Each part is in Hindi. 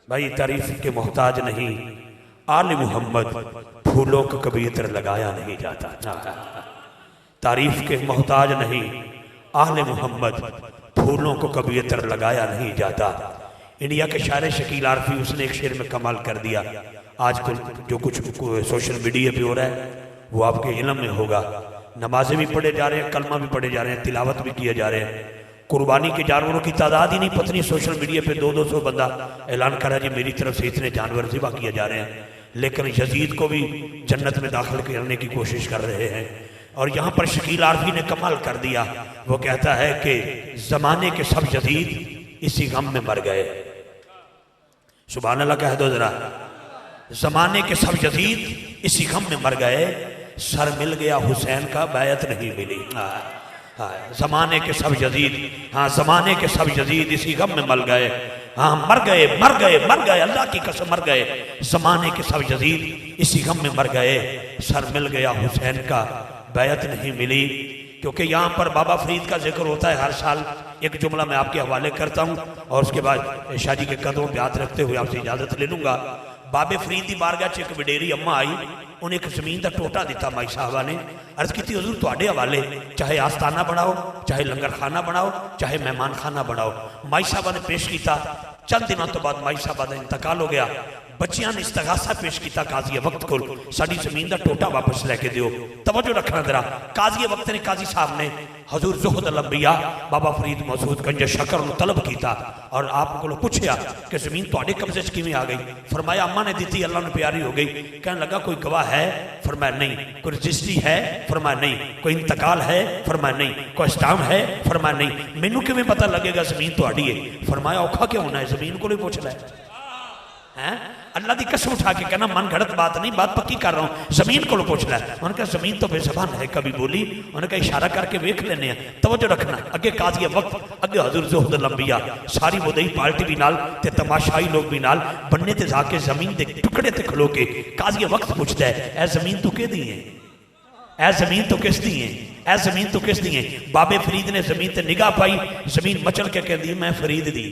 भाई तारीफ के मोहताज नहीं, आले मोहम्मद फूलों को कभी इत्र लगाया नहीं जाता। तारीफ के मोहताज नहीं, आले मोहम्मद फूलों को कभी इत्र लगाया नहीं जाता। इंडिया के शायर शकील आरफी उसने एक शेर में कमाल कर दिया। आजकल जो कुछ सोशल मीडिया पे हो रहा है वो आपके इल्म में होगा। नमाजें भी पढ़े जा रहे हैं, कलमा भी पढ़े जा रहे हैं, तिलावत भी किए जा रहे हैं। कुर्बानी के जानवरों की तादाद ही नहीं पतनी, सोशल मीडिया पे 200-200 बंदा ऐलान कर रहा है जी मेरी तरफ से इतने जानवर ज़िबा किए जा रहे हैं। लेकिन यजीद को भी जन्नत में दाखिल करने की कोशिश कर रहे हैं। और यहाँ पर शकील आरफी ने कमाल कर दिया। वो कहता है कि ज़माने के सब यजीद इसी गम में मर गए। सुभान अल्लाह कह दो जरा। ज़माने के सब यजीद इसी गम में मर गए, सर मिल गया हुसैन का बैयत नहीं मिली। ज़माने के सब यजीद, हाँ ज़माने के सब यजीद इसी गम में मर गए। हाँ मर गए मर गए मर गए, अल्लाह की कसम मर गए। ज़माने के सब यजीद इसी गम में मर गए, सर मिल गया हुसैन का बैयत नहीं मिली। क्योंकि यहाँ पर बाबा फरीद का जिक्र होता है हर साल। एक जुमला मैं आपके हवाले करता हूँ और उसके बाद शाह जी के कदमों पे हाथ रखते हुए आपसे इजाज़त ले लूँगा। बाबे फरीद की बारगाह च एक वडेरी अम्मा आई, उन्हें एक जमीन का टोटा दिता। माई साहबा ने अर्ज की हजूर तुहाडे हवाले चाहे आस्थाना बनाओ, चाहे लंगर खाना बनाओ, चाहे मेहमान खाना बनाओ। माई साहबा ने पेश किया। चंद दिनों तो बाद माई साहबा का इंतकाल हो गया। बच्चियां ने इस्तगासा पेश किया काजी वक्त को, साड़ी जमीन का टोटा वापस लैके दिओ। तवज्जो रखना जरा। काजी वक्त ने, काजी साहब ने हजूर ज़ुहद लंबिया बाबा फरीद मसूद गंज शकर को तलब किया और आप को पूछया कि जमीन तुहाडे कब्जे च किवें आ गई। फरमाया अम्मा ने दी, अल्लाह ने प्यारी हो गई। कहने लगा कोई गवाह है? फरमाया नहीं। कोई रजिस्ट्री है? फरमाया नहीं। कोई इंतकाल है? फरमाया नहीं। कोई स्टाम्प है? फरमाया नहीं। मैनू किवें पता लगेगा जमीन तुहाडी है? फरमाया औखा क्यों होना है, जमीन को नहीं पूछ लै है। अल्लाह की कसम उठा के कहना मन घड़त बात नहीं, बात पक्की कर रहा हूँ, जमीन को पूछ लै। उन्होंने कहा जमीन तो बेजबान है, कभी बोली? उन्होंने कहा इशारा करके वेख लेने हैं। तवज्जो रखना। अगे काजी वक्त, अगे हजूर ज़ुहद लंबिया, सारी वदई पार्टी भी नाल ते तमाशाई लोग भी नाल बन्ने ते जाके जमीन के टुकड़े ते खलो के काजी वक्त पूछता है ए जमीन तू किहदी है, ए जमीन तो किस दी है, ए जमीन तो किस दी है। बाबे फरीद ने जमीन ते निगाह पाई, जमीन मचल के कहती मैं फरीद दी,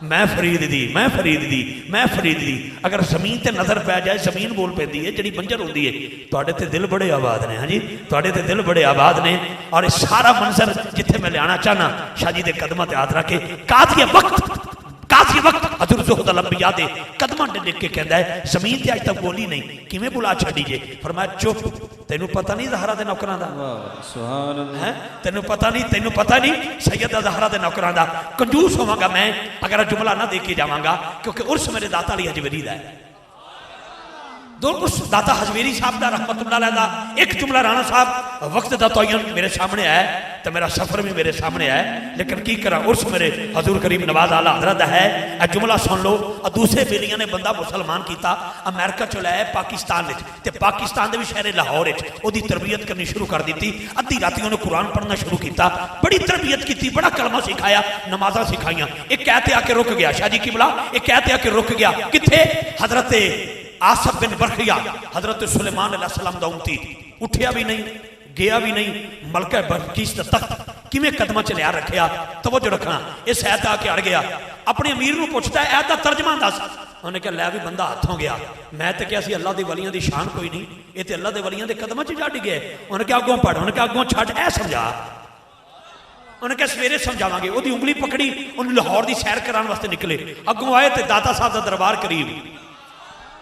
मैं फरीद दी, मैं फरीद दी, मैं फरीद दी। अगर जमीन ते नजर पै जाए जमीन बोल पैंदी है, जिहड़ी बंजर होंदी है। तुहाडे ते दिल बड़े आबाद ने, हाँ जी तुहाडे ते दिल बड़े आबाद ने। और सारा मंजर जिथे मैं लियाना चाहना शाह जी के कदमां ते हाथ रख के काजी वक्त हजूर ज़ुहद लंबिया दे कदमां ते लिख के कहंदा है जमीन ते अज तक बोली नहीं, किवें बुला छड्डी जे? फरमाया चुप, तेनू पता नहीं ज़हरा दे नौकरां दा? सुभान अल्लाह। हैं तेनू पता नहीं, तेनू पता नहीं सैयदा ज़हरा दे नौकरां दा? कंजूस होवांगा मैं अगर जुमला ना दे के जावांगा, क्योंकि उर्स मेरे दाता अली हजवेरी दा है। उस दाता हजवेरी साहब का रहमतुल्लाह अलैह दा एक जुमला राणा साहब वक्त का तयन मेरे सामने है तो मेरा सफर भी मेरे सामने है। लेकिन की करा उर्स मेरे हजूर करीम नवाज आला हजरत है। यह जुमला सुन लो। दूसरे बेलिया ने बंदा मुसलमान किया, अमेरिका चो लाया पाकिस्तान ते पाकिस्तान के भी शहर लाहौर ओदी तरबियत करनी शुरू कर दी। अद्धी राती उन्हें कुरान पढ़ना शुरू किया, बड़ी तरबियत की, बड़ा कलमा सिखाया, नमाजा सिखाइया। एक कहते आके रुक गया, शाह जी की बुला एक कहते आके रुक गया। किथे? हजरत आसफ बिन बरखिया हजरत सुलेमान अलैहिस्सलाम दा उम्मती, उठिया भी नहीं गया भी नहीं, मलका बल्कीस दा तख्त किवें कदमां च लिया रखिया। तवज्जो रखना। इस ऐत आके अड़ गया, अपने अमीर नूं पुछदा ऐत दा तर्जमा दस। उन्हें कहा लै भी बंदा हाथों गया, मैं तो क्या सी अल्लाह दे वलियां दी शान कोई नहीं, ये तो अल्लाह दे वलियां दे कदमां च जड़ गए। उन्हें कहा अगों पढ़, उन्हें कहा अगों छड्ड, ऐ समझा। उन्हें कहा सवेरे समझावांगे। ओदी उंगली पकड़ी, उन्हें लाहौर की सैर कराने वास्ते निकले। अगों आए तो दाता साहब का दरबार करीब,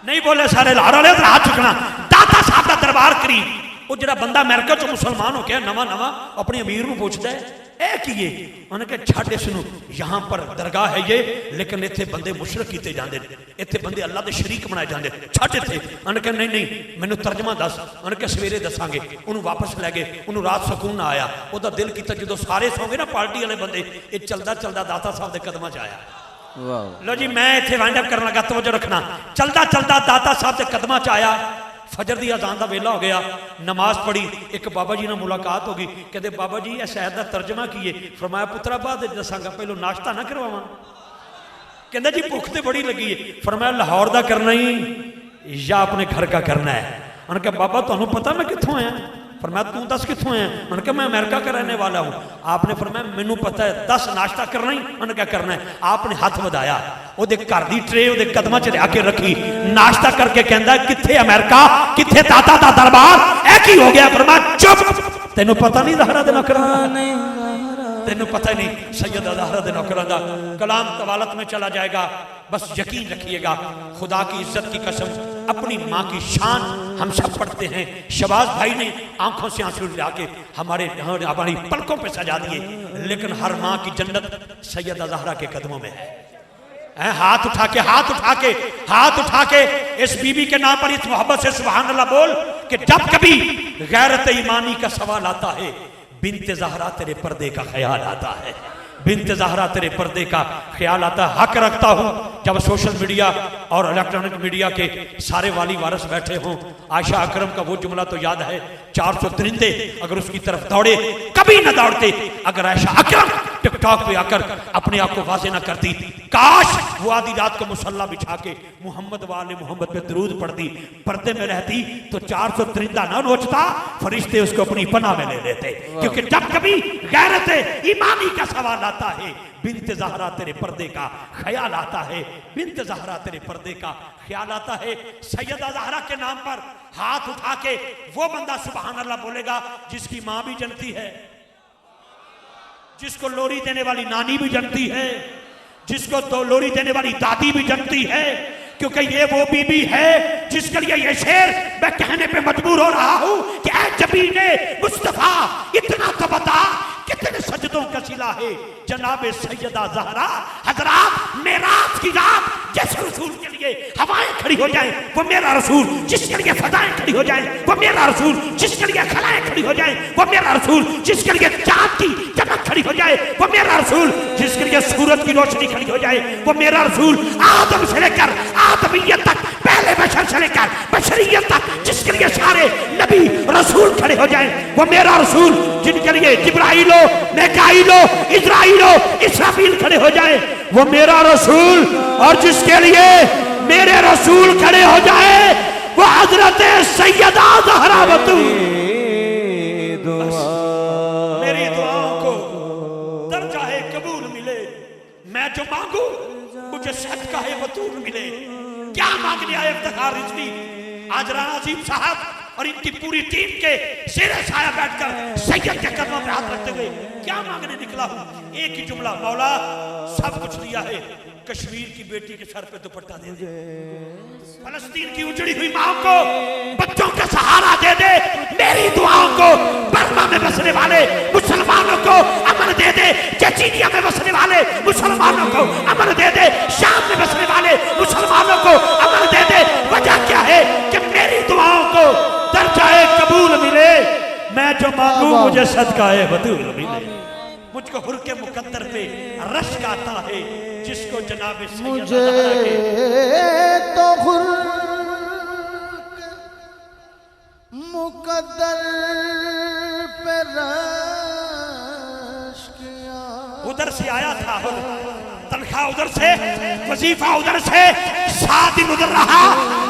नहीं बोले सारे लाहौर वाले हाथ चुकना, दाता साहब का दरबार करीब। वो जो बंदा अमेरिका चो मुसलमान हो गया नवा नवा अपने अमीर को पूछता है ए की है? उन्होंने कहा छड्ड इसनूं, यहाँ पर दरगाह है ये, लेकिन इतने बंदे मुशरक किए जाते हैं, इतने बंदे अल्लाह के शरीक बनाए जाते, छड्ड इत्थे। उन्होंने कहा नहीं नहीं मैनू तर्जमा दस। उन्होंने कहा सवेरे दसांगे। उन्होंने वापस लै गए, उन्होंने रात सकून ना आया। वह दिल किया जो सारे सौ गए ना पार्टी वाले बंदे, ये चलता चलता दाता साहब के कदमां च आया। लो जी मैं इतने वाइंड अप करन लगा, तवज्जो रखना। चलता चलता दाता साहब के कदमां च आया। फजर की अजान का वेला हो गया, नमाज पढ़ी, एक बाबा जी ने मुलाकात हो गई। कहते बाबा जी इस शायद का तर्जमा की है? फरमाया पुत्रा बाद दसांगा, पहलो नाश्ता ना करवावा। कहता जी भुख तो बड़ी लगी है। फरमाया लाहौर का करना ही या अपने घर का करना है? उन्होंने कहा बाबा तुहानू पता मैं कित्थों आया? फरमाया तू दस कितों है? मैंने कहा मैं अमेरिका का रहने वाला हूँ। आपने फरमाया मैनू पता है 10 नाश्ता करना ही। मैंने क्या करना है? आपने हाथ ਵਧਾਇਆ, ਉਹਦੇ घर की ट्रे ਉਹਦੇ कदमां च लिया के रखी, नाश्ता करके कहता किथे अमेरिका, किथे दादा दा दरबार, ऐ की हो गया? फरमाया चुप, तेनू पता नहीं ज़हरा दे नौकरां दा, तेनू पता नहीं सैयदा ज़हरा दे नौकरां दा। कलाम तवालत में चला जाएगा, बस यकीन रखिएगा, खुदा की इज्जत की कसम, अपनी माँ की शान हम सब पढ़ते हैं। शबाज भाई ने आंखों से आंसू लाके हमारी पलकों पे सजा दिए, लेकिन हर माँ की जन्नत सैयदा ज़हरा के कदमों में है। हाथ उठा के हाथ उठा के हाथ उठा के इस बीबी के नाम पर इस मोहब्बत से सुभान अल्लाह बोल कि जब कभी गैरत ईमानी का सवाल आता है, बिन्ते ज़हरा तेरे पर्दे का ख्याल आता है, बिन्ते ज़हरा तेरे पर्दे का ख्याल आता है। हक रखता हूँ जब सोशल मीडिया और इलेक्ट्रॉनिक मीडिया के सारे वाली वारस बैठे हों, आयशा अकरम का वो जुमला तो याद है, 400 दरिंदे अगर उसकी तरफ दौड़े कभी न दौड़ते अगर आयशा अकरम टिकटॉक पे आकर अपने आप को वाजे ना करती। काश वो आधी रात को मुसल्ला बिछा के मोहम्मद वाले मोहम्मद पे दरूद पढ़ती, पर्दे में रहती तो 400 दरिंदा ना नोचता, फरिश्ते उसको अपनी पनाह में ले लेते। क्योंकि जब कभी गैरत ईमानी का सवाल आता है, बिन्ते ज़हरा तेरे पर्दे का ख्याल आता है, बिन्ते ज़हरा तेरे पर्दे का ख्याल आता है। सैयदा ज़हरा के नाम पर हाथ उठा के वो बंदा सुभान अल्लाह बोलेगा जिसकी माँ भी जनती है, जिसको लोरी देने वाली नानी भी जनती है, जिसको तो लोरी देने वाली दादी भी जनती है, क्योंकि ये वो बीबी है जिसके लिए ये शेर मैं कहने पे मजबूर हो रहा हूं कि ऐ जबीने मुस्तफा इतना तो बता कितने सजदों का सिला है जनाबे सैयदा ज़हरा। हजरात मेराज की रात जिस रसूल के लिए हवाएं खड़ी हो जाए वो मेरा रसूल, जिसके लिए फदाएं खड़ी हो जाए वो मेरा रसूल, जिसके लिए खलाएं खड़ी हो जाए वो मेरा रसूल, जिसके लिए चांद की चमक खड़ी हो जाए वो मेरा रसूल, जिसके लिए सूरज की रोशनी खड़ी हो जाए वो मेरा रसूल। आदम से लेकर आदमियत तक, पहले बशर से लेकर बशरियत तक, जिसके लिए सारे नबी रसूल खड़े हो जाए वो मेरा रसूल, जिनके लिए जिब्राइलो मिकाइलो इस्राइलो इसराफील खड़े हो जाए वो मेरा रसूल, और जिसके लिए मेरे रसूल खड़े हो जाए वो हजरत सैयदा ज़हरा बतूल। मेरी दुआओं को दर्जा-ए कबूल मिले, मैं जो मांगू मुझे सदका-ए बतूल मिले। क्या मांगने आए इफ्तिखार रिजवी? आज राणा अजीम साहब और इनकी पूरी टीम के सिरे साया बैठकर सैयद के कदमों पे हाथ रखते हुए क्या मांगने निकला हूं? एक ही जुमला, मौला सब कुछ दिया है, कश्मीर की बेटी के सर पे दुपट्टा दे दे, फलस्तीन की उजड़ी हुई मां को बच्चों का सहारा दे दे, मेरी दुआओं को बर्मा में बसने वाले मुसलमानों को अमन दे दे, चेचनिया में बसने वाले मुसलमानों को अमन दे दे, शाम में बसने वाले मुसलमानों को अमन दे दे। वजह क्या है कि मेरी दुआओं को दर्जा-ए कबूल मिले, मैं जो मांगू मुझे सदका-ए बतूल मिले। मुझको हुर के मुकद्दर पे रश्क आता है जिसको जनाब मुझे तो हुर मुकद्दर पे रश्क उधर से आया था, तनख्वाह उधर से, वजीफा उधर से, 7 दिन उधर रहा,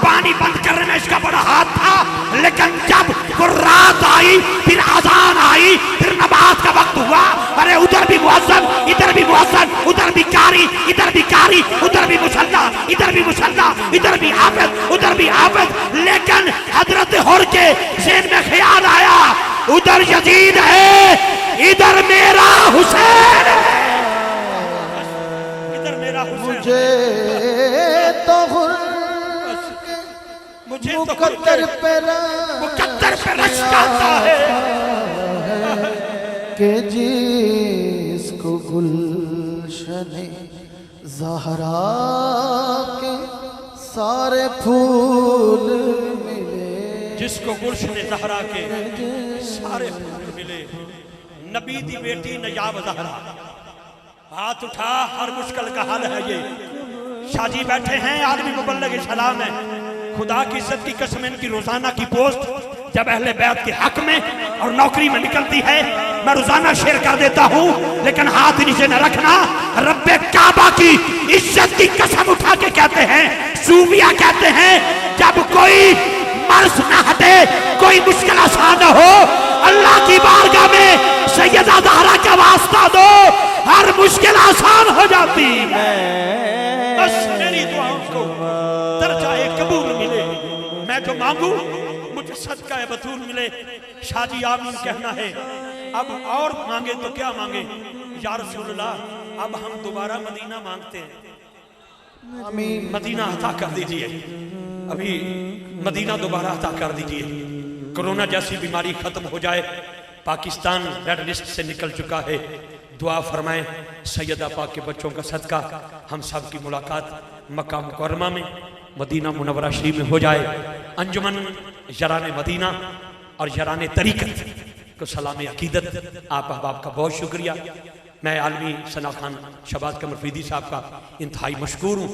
पानी बंद करने में इसका बड़ा हाथ था, लेकिन जब वो रात आई, फिर अजान आई, फिर नमाज का वक्त हुआ, अरे उधर भी मुअज्जिन, इधर भी मुअज्जिन, उधर भी कारी, इधर भी कारी, उधर भी मुसल्ला, इधर भी मुसल्ला, इधर भी हाफिज, उधर भी हाफिज, लेकिन हजरत हुर के ज़हन में ख्याल आया उधर यजीद है, इधर मेरा हुसैन है, इधर मेरा हुसैन। मुझे तो मुकद्दर पे रश्क आता है कि जिसको गुलशने ज़हरा के सारे फूल मिले, जिसको गुलशने ज़हरा के सारे फूल मिले। नबी दी बेटी नयाब ज़हरा, हाथ उठा, हर मुश्किल का हल है ये। शाजी बैठे हैं, आदमी मुबल्लिग सलाम है, खुदा की इज्जत की कसम इनकी रोजाना की पोस्ट जब अहले बैत के हक में और नौकरी में निकलती है मैं रोजाना शेयर कर देता हूँ, लेकिन हाथ नीचे न रखना। रब्बे काबा की इज्जत की कसम उठा के कहते हैं, सूफिया कहते हैं, जब कोई मर्ज न हटे, कोई मुश्किल आसान न हो, अल्लाह की बारगाह में सैयदा ज़हरा का वास्ता दो, हर मुश्किल आसान हो जाती है। बस मेरी दुआओं को दर्जाए कबूल मिले, मैं जो मांगू मुझे सदका बतूल मिले। शादी आमीन कहना है। अब और मांगे तो क्या मांगे या रसूलल्लाह, अब हम दोबारा मदीना मांगते हैं। आमीन। मदीना अता कर दीजिए, अभी मदीना दोबारा अता कर दीजिए। कोरोना जैसी बीमारी खत्म हो जाए, पाकिस्तान रेड लिस्ट से निकल चुका है। दुआ फरमाएं सैयदा पाक के बच्चों का सदका हम सब की मुलाकात मक्का मुकर्रमा में मदीना मुनव्वरा शरीफ में हो जाए। अंजुमन जराने मदीना और जराने तरीक़त को सलाम अकीदत। आप अहबाब का बहुत शुक्रिया। मैं आलमी सना खान शहबाज कमर फरीदी साहब का इंतहाई मशकूर हूँ,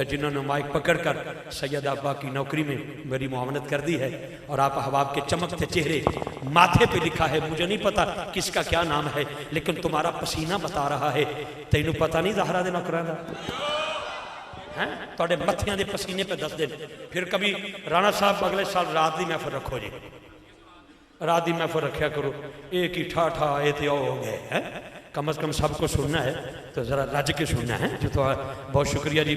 जिन्होंने माइक पकड़ कर सैयद अब्बा की नौकरी में मेरी मुआवनत कर दी है। और आप अहबाब के चमकते चेहरे, माथे पे लिखा है, मुझे नहीं पता किसका क्या नाम है, लेकिन तुम्हारा पसीना बता रहा है। तेनू पता नहीं ज़हरा दे नौकरां दा हैं, तुहाडे मत्थियां दे पसीने पे दस दिन। फिर कभी राणा साहब अगले साल रात की महफिल रखो जी, रात की महफिल रखा करो। एक ही ठा ठा ये तो हो गए हैं, कम अज़ कम सबको सुनना है तो ज़रा रज के सुनना है। जो तो बहुत शुक्रिया जी।